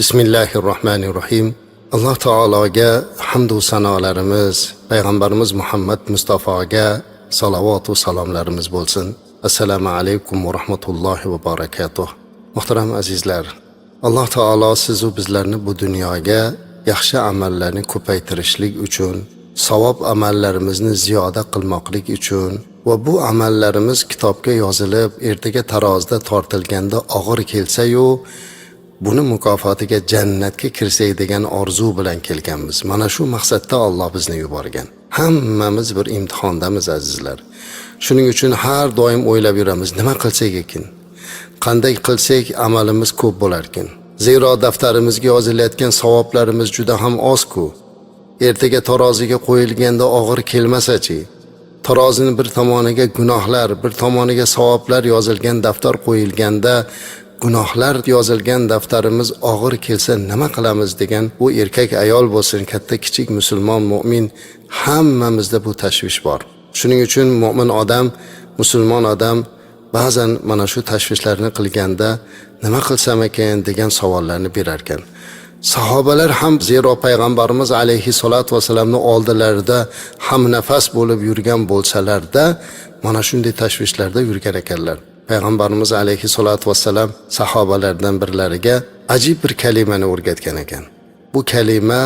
Bismillahirrohmanirrohim. Alloh taologa hamd va sanolarimiz, payg'ambarimiz Muhammad Mustafoga salovat va salomlarimiz bo'lsin. Assalomu alaykum va rahmatullohi va barakatuh. Muhtaram azizlar, Alloh taolo siz va bizlarni bu dunyoga yaxshi amallarni ko'paytirishlik uchun, savob amallarimizni ziyoda qilmoqlik uchun va bu amallarimiz kitobga yozilib, ertaga tarozda tortilganda og'ir kelsa-yu, buni mukofotiga jannatga kirsak degan orzu bilan kelganmiz. Mana shu maqsadda Alloh bizni yuborgan. Hammamiz bir imtihondamiz azizlar. Shuning uchun har doim o'ylab yuramiz, nima qilsak ekan? Qanday qilsak amalimiz ko'p bo'lar ekan? Zero daftarimizga yozilayotgan savoblarimiz juda ham oz-ku. Ertaga taroziga qo'yilganda og'ir kelmasa-chi? Tarozini bir tomoniga gunohlar, bir tomoniga savoblar yozilgan daftar qo'yilganda gunohlar yozilgan daftarimiz og'ir kelsa nima qilamiz degan bu erkak ayol bo'lsin, katta kichik musulmon mu'min hammamizda bu tashvish bor. Shuning uchun mu'min odam, musulmon odam ba'zan mana shu tashvishlarni qilganda nima qilsam ekan degan savollarni berar ekan. Sahobalar ham zero payg'ambarimiz alayhi salatu vasallamning oldilarida ham nafas bo'lib yurgan bo'lsalarda mana shunday tashvishlarda yurgan ekanlar. Payg'ambarimiz alayhi salatu vassalam sahobalardan birlariga ajib bir kalimani o'rgatgan ekan. Bu kalima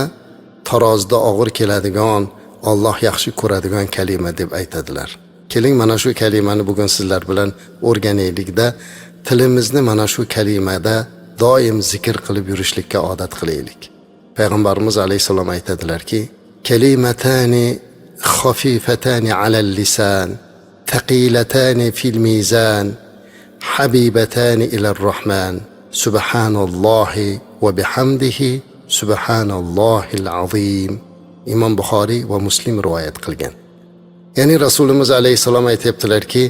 tarozda og'ir keladigan, Alloh yaxshi ko'radigan kalima deb aytadilar. Keling mana shu kalimani bugun sizlar bilan o'rganaylikda, tilimizni mana shu kalimada doim zikr qilib yurishlikka odat qilaylik. Payg'ambarimiz alayhisalom aytadilarki: "Kalimatani khafifatani alal lisan, thaqilatani fil mizan, habibatani ilar rahman, subhanallohi va bihamdihi, subhanallohil azim." Imom Buxoriy va Muslim rivoyat qilgan. Ya'ni Rasulimiz alayhisalom aytibdilarki,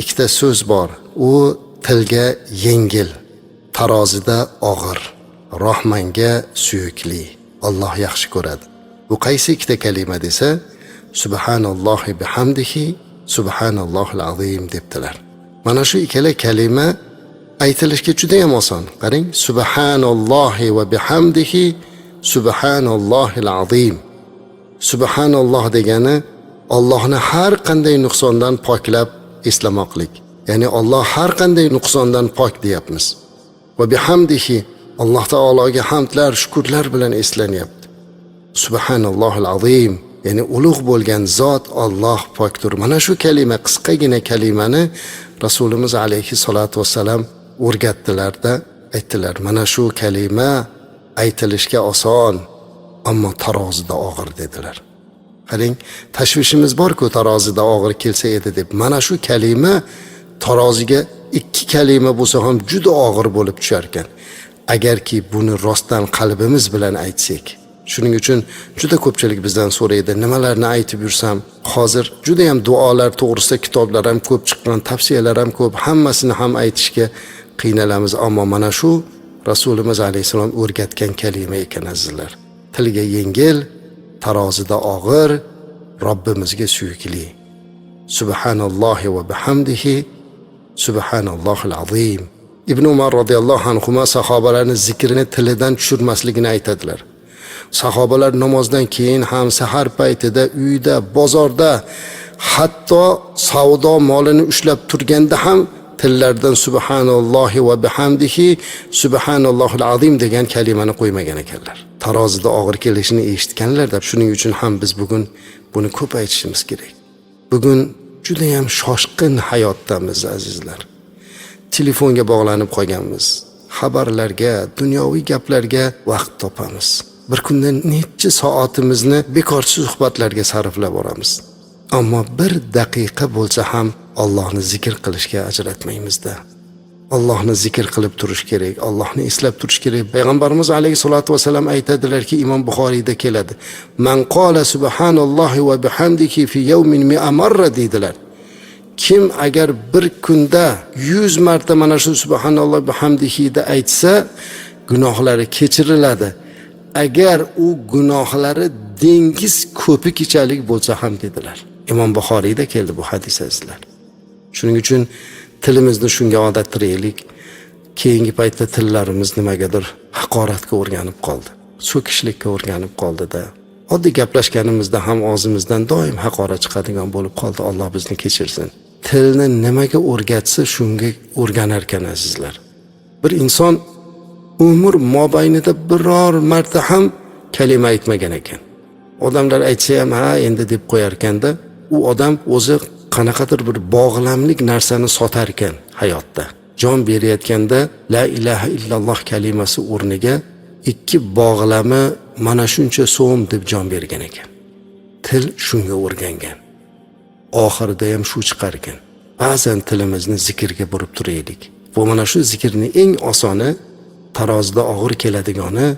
ikkita so'z bor. U tilga yengil, tarozida og'ir, Rahmanga suyukli. Alloh yaxshi ko'radi. Bu qaysi ikkita kalima desa, subhanallohi bihamdihi, subhanallohil azim debdilar. Mana shu ikkala kalima aytilishga juda ham oson. Qarang, subhanallohi va bihamdihi, subhanallohil azim. Subhanalloh degani Allohni har qanday nuqsondan poklab eslamoqlik. Ya'ni Alloh har qanday nuqsondan pok deyapmiz. Va bihamdihi, Alloh taologa hamdlar, shukrlar bilan eslanyapti. Subhanallohil azim, ya'ni ulug' bo'lgan zot Alloh pokdir. Mana shu kalima, qisqagina kalimani Rasulimiz alayhi salatu vasallam o'rgatdilarda aytdilar. Mana shu kalima aytilishga oson, ammo tarozida og'ir dedilar. Qarang, tashvishimiz bor-ku, tarozida og'ir kelsa edi deb. Mana shu kalima taroziga ikki kalima bo'lsa ham juda og'ir bo'lib tushar ekan. Agarki buni rostdan qalbimiz bilan aytsak. Shuning uchun juda ko'pchilik bizdan so'raydi, nimalarni aytib yursam? Hozir juda ham duolar to'g'risida kitoblar ham ko'p chiqqan, tavsiyalar ham ko'p, hammasini ham aytishga qiynalamiz, ammo mana shu Rasulimiz alayhisalom o'rgatgan kalima ekan azizlar. Tilga yengil, tarozida og'ir, Robbimizga suyukli. Subhanallohi va bihamdihi, subhanallohil azim. Ibn Umar radhiyallohu anhu sahobalarning zikrini tilidan tushirmasligini aytadilar. Sahobalar namozdan keyin ham, sahar paytida, uyda, bozorda, hatto savdo molini ushlab turganda ham tillaridan subhanallohi va bihamdihi, subhanallohil azim degan kalimani qo'ymagan ekanlar. Tarozida og'ir kelishini eshitganlarda, shuning uchun ham biz bugun buni ko'p aytishimiz kerak. Bugun juda ham shoshqin hayotdamiz azizlar. Telefonga bog'lanib qolganmiz. Xabarlarga, dunyoviy gaplarga vaqt topamiz. Bir kunda necha soatimizni bekorsiz suhbatlarga sarflab boramiz. Ammo bir daqiqa bo'lsa ham Allohni zikr qilishga ajratmaymizda. Allohni zikr qilib turish kerak, Allohni eslab turish kerak. Payg'ambarimiz alayhisolatu vasallam aytadilarki, Imom Buxoriyda keladi. Man qala subhanallohi va bihamdihi fi yawmin 100 marra deydilar. Kim agar bir kunda 100 marta mana shu subhanalloh bihamdihi da aytsa, gunohlari kechiriladi. Agar u gunohlari dengiz ko'pi kechalik bo'lsa ham dedilar. Imom Buxoriyda keldi bu hadis azizlar. Shuning uchun tilimizni shunga odattiraylik. keyingi paytda tillarimiz nimagadir haqoratga o'rganib qoldi, so'kishlikka o'rganib qoldida, oddiy gaplashganimizda ham og'zimizdan doim haqorat chiqadigan bo'lib qoldi. Alloh bizni kechirsin. Tilni nimaga o'rgatsa shunga o'rganar ekan azizlar. Bir inson umr mobaynida biror marta ham kalima aytmagan ekan. Odamlar aytsa ham ha endi deb qo'yar ekanda, u odam o'zi qanaqadir bir bog'lamlik narsani sotar ekan hayotda. Jon berayotganda la ilaha illalloh kalimasi o'rniga 2 bog'lami mana shuncha so'm deb jon bergan ekan. Til shunga o'rgangan. Oxirida ham shu chiqar ekan. Ba'zan tilimizni zikrga burib turaylik. Bu mana shu zikrning eng osoni, tarozida og'ir keladigani,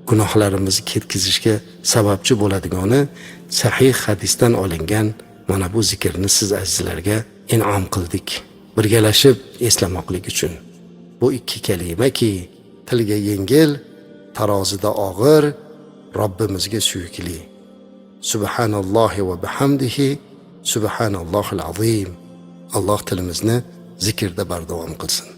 gunohlarimizni ketkizishga sababchi bo'ladigani sahih hadisdan olingan mana bu zikrni siz azizlarga in'om qildik. Birgalashib eslamoqlik uchun. Bu 2 kalimaki tilga yengil, tarozida og'ir, Robbimizga suyukli. Subhanallohi va bihamdihi, subhanallohil azim. Alloh tilimizni zikrda bardavom qilsin.